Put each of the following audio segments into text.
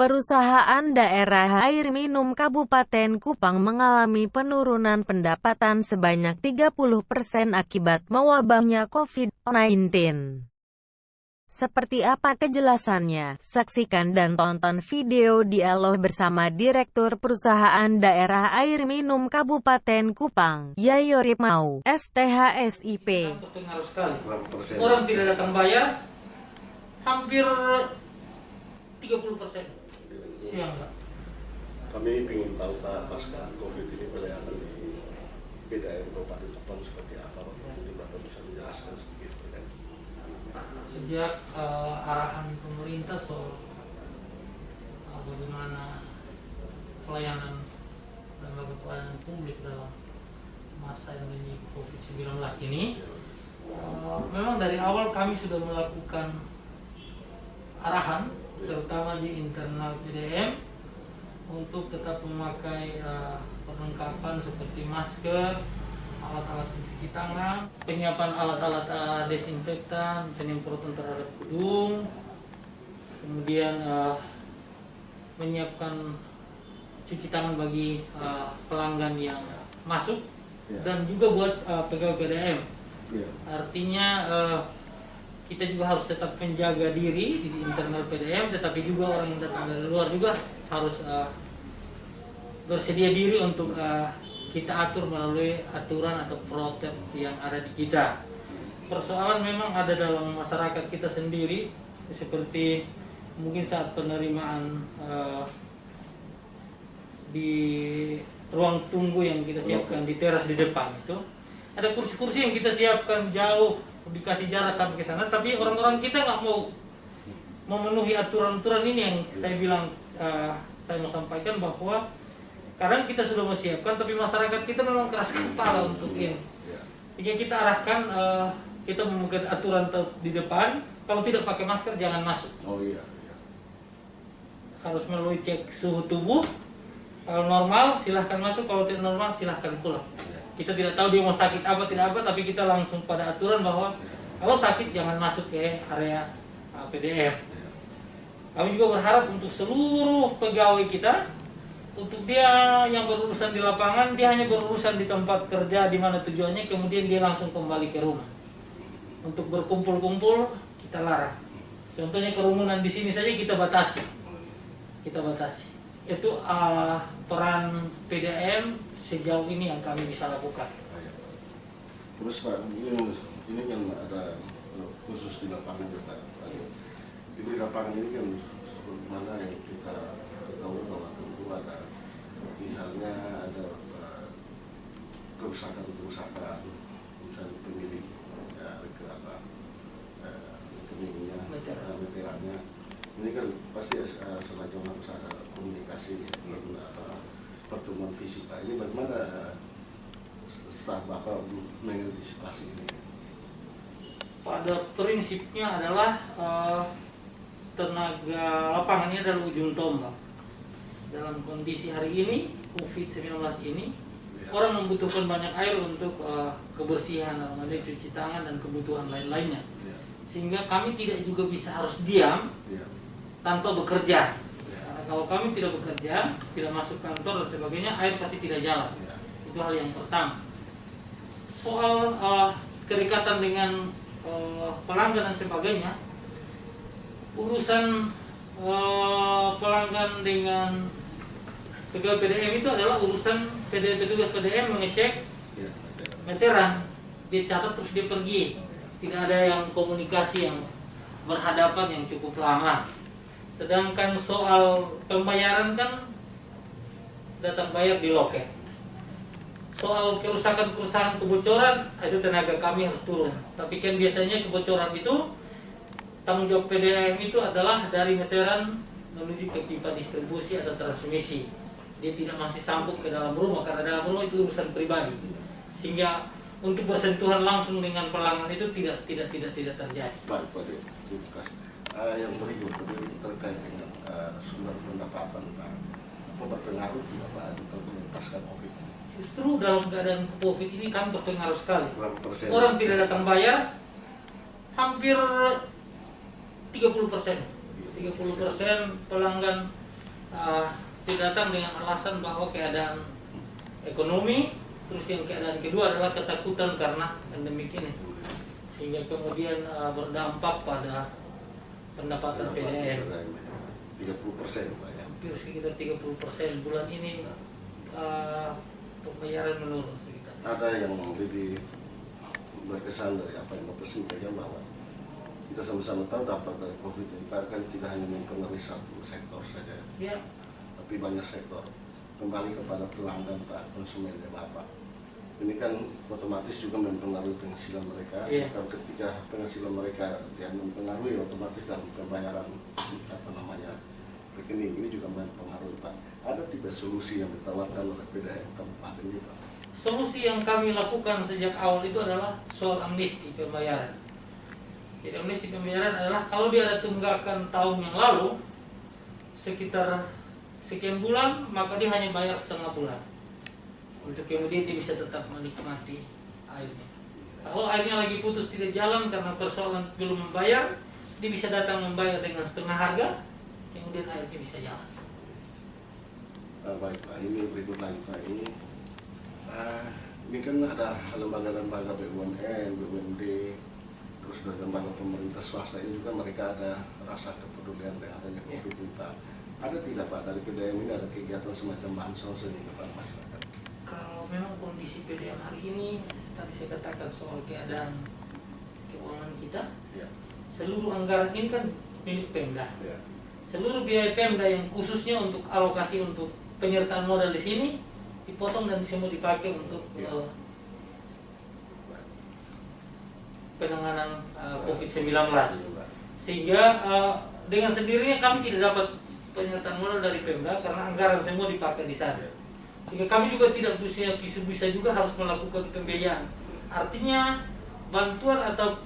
Perusahaan daerah air minum Kabupaten Kupang mengalami penurunan pendapatan sebanyak 30% akibat mewabahnya COVID-19. Seperti apa kejelasannya? Saksikan dan tonton video dialog bersama Direktur Perusahaan Daerah Air Minum Kabupaten Kupang, Yayorip Mau, STHSIP. Terpengaruh sekali. Orang tidak datang bayar, hampir 30%. Siang, Pak. Kami ingin tahu Pak, pasca COVID ini pelayanan di PDAM Kabupaten Kupang seperti apa Pak? Mungkin Bapak bisa menjelaskan sedikit. Sejak arahan pemerintah soal bagaimana pelayanan lembaga pelayanan publik dalam masa endemi COVID-19 ini, memang dari awal kami sudah melakukan arahan terutama di internal PDM untuk tetap memakai perlengkapan seperti masker, alat-alat pencuci tangan, penyiapan alat-alat desinfektan, penyemprotan terhadap gedung, kemudian menyiapkan cuci tangan bagi pelanggan yang masuk dan juga buat pegawai PDM. Artinya kita juga harus tetap menjaga diri di internal PDM, tetapi juga orang yang datang dari luar juga harus bersedia diri untuk kita atur melalui aturan atau protap yang ada di kita. Persoalan memang ada dalam masyarakat kita sendiri, seperti mungkin saat penerimaan di ruang tunggu yang kita siapkan di teras di depan itu, ada kursi-kursi yang kita siapkan jauh, dikasih jarak sampai ke sana, tapi orang-orang kita nggak mau memenuhi aturan-aturan ini yang saya bilang, saya mau sampaikan bahwa kadang kita sudah menyiapkan, tapi masyarakat kita memang keras kepala untuk ini. Jadi kita arahkan, kita membuat aturan di depan, kalau tidak pakai masker jangan masuk. Harus melalui cek suhu tubuh, kalau normal silahkan masuk, kalau tidak normal silahkan pulang. Kita tidak tahu dia mau sakit apa tidak apa, tapi kita langsung pada aturan bahwa kalau sakit jangan masuk ke area PDM. Kami juga berharap untuk seluruh pegawai kita, untuk dia yang berurusan di lapangan, dia hanya berurusan di tempat kerja di mana tujuannya, kemudian dia langsung kembali ke rumah. Untuk berkumpul-kumpul kita larang. Contohnya kerumunan di sini saja kita batasi. Itu peran PDM sejauh ini yang kami bisa lakukan. Terus Pak, ini kan ada khusus di lapangan kita. Di lapangan ini kan seperti mana yang kita ketahui bahwa tentu ada, misalnya ada kerusakan, misalnya pemilik rekeningnya, veterannya. Ini kan pasti sengaja harus ada komunikasi dan pertemuan fisik Pak. Ini bagaimana staf Bapak mengantisipasi ini? Pada prinsipnya adalah tenaga lapangan ini adalah ujung tombak. Dalam kondisi hari ini, COVID-19 ini, orang membutuhkan banyak air untuk kebersihan, cuci tangan dan kebutuhan lain-lainnya. Sehingga kami tidak juga bisa harus diam tanpa bekerja. Karena kalau kami tidak bekerja, tidak masuk kantor dan sebagainya, air pasti tidak jalan. Itu hal yang pertama. Soal kedekatan dengan pelanggan dan sebagainya, urusan pelanggan dengan pegawai PDM itu adalah urusan petugas PDM mengecek meteran, dia catat terus dia pergi. Tidak ada yang komunikasi yang berhadapan yang cukup lama. Sedangkan soal pembayaran kan datang bayar di loket. Soal kerusakan kebocoran, itu tenaga kami harus turun. Tapi kan biasanya kebocoran itu tanggung jawab PDAM itu adalah dari meteran menuju ke pipa distribusi atau transmisi. Dia tidak masih sambung ke dalam rumah, karena dalam rumah itu urusan pribadi. Sehingga untuk bersentuhan langsung dengan pelanggan itu tidak terjadi. Baik, terima kasih. Yang berikut terkait dengan sumber pendapatan Pak, apa berpengaruh tidak Pak pasca COVID? Justru dalam keadaan COVID ini kami berpengaruh sekali. Berapa persen? Orang tidak datang bayar, hampir 30%. 30% pelanggan tidak datang dengan alasan bahwa keadaan ekonomi, terus yang keadaan kedua adalah ketakutan karena pandemi ini, sehingga kemudian berdampak pada pendapatan PDM 30%, Pak, ya. hampir sekitar 30% bulan ini. Pembayaran menurun sekitar. Ada yang lebih berkesan dari apa yang Bapak sampaikan, bahwa kita sama-sama tahu dampak dari COVID ini kan tidak hanya mempengaruhi satu sektor saja, Ya, tapi banyak sektor. Kembali kepada pelanggan, Pak, konsumennya Bapak. Ini kan otomatis juga mempengaruhi penghasilan mereka. Iya. Dan ketika penghasilan mereka yang mempengaruhi, otomatis dalam pembayaran rekening ini juga mempengaruhi, Pak. Ada tiga solusi yang ditawarkan oleh PDM Kabupaten ini, Pak? solusi yang kami lakukan sejak awal itu adalah soal amnesti pembayaran. Jadi amnesti pembayaran adalah kalau dia ada tunggakan tahun yang lalu sekitar sekian bulan, maka dia hanya bayar setengah bulan. Untuk kemudian dia bisa tetap menikmati airnya. Kalau airnya lagi putus tidak jalan karena persoalan belum membayar, dia bisa datang membayar dengan setengah harga, kemudian airnya bisa jalan. Baik, Pak, ini berikut lagi, Pak. Ini kan ada lembaga-lembaga BUMN, BUMD, terus dari lembaga pemerintah swasta ini juga mereka ada rasa kepedulian dengan adanya COVID ini, Pak. Ada tidak, Pak, dari PDM ini ada kegiatan semacam bansos ini kepada masyarakat? Kalau memang kondisi PDM hari ini, tadi saya katakan soal keadaan keuangan kita, Ya. seluruh anggaran ini kan milik Pemda. Ya. Seluruh biaya Pemda yang khususnya untuk alokasi untuk penyertaan modal di sini dipotong dan semua dipakai untuk Ya. penanganan COVID-19. Sehingga dengan sendirinya kami tidak dapat penyertaan modal dari Pemda karena anggaran semua dipakai di sana. Sehingga kami juga tidak bisa juga harus melakukan pembiayaan. Artinya bantuan atau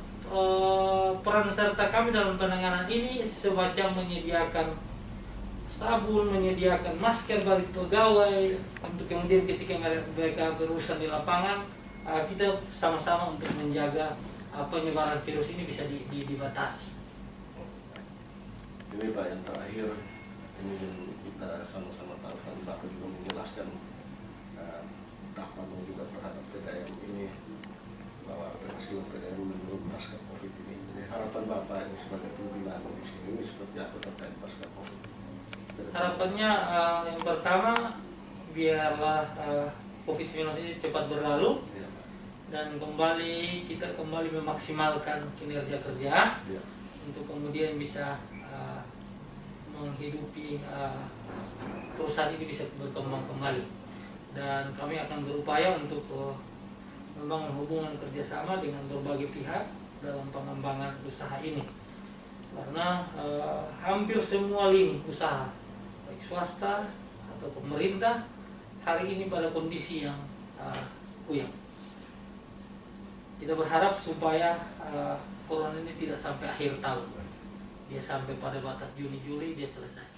peran serta kami dalam penanganan ini semacam menyediakan sabun, menyediakan masker bagi pegawai untuk kemudian ketika mereka berurusan di lapangan, kita sama-sama untuk menjaga penyebaran virus ini bisa dibatasi. Ini, Pak, yang terakhir, ini kita sama-sama tahu, tadi Bapak juga menjelaskan dampaknya juga terhadap PDM ini, bahwa penghasilan PDM menurun pasca COVID ini. Jadi harapan Bapak ini sebagai pimpinan di sini ini seperti apa terkait pasca COVID? Harapannya yang pertama, biarlah COVID-19 ini cepat berlalu Ya. dan kita kembali memaksimalkan kinerja kerja Ya. untuk kemudian bisa menghidupi perusahaan ini bisa berkembang kembali. Dan kami akan berupaya untuk membangun hubungan kerjasama dengan berbagai pihak dalam pengembangan usaha ini, karena hampir semua lini usaha baik swasta atau pemerintah hari ini pada kondisi yang kuyang. Kita berharap supaya corona ini tidak sampai akhir tahun, dia sampai pada batas Juni-Juli dia selesai.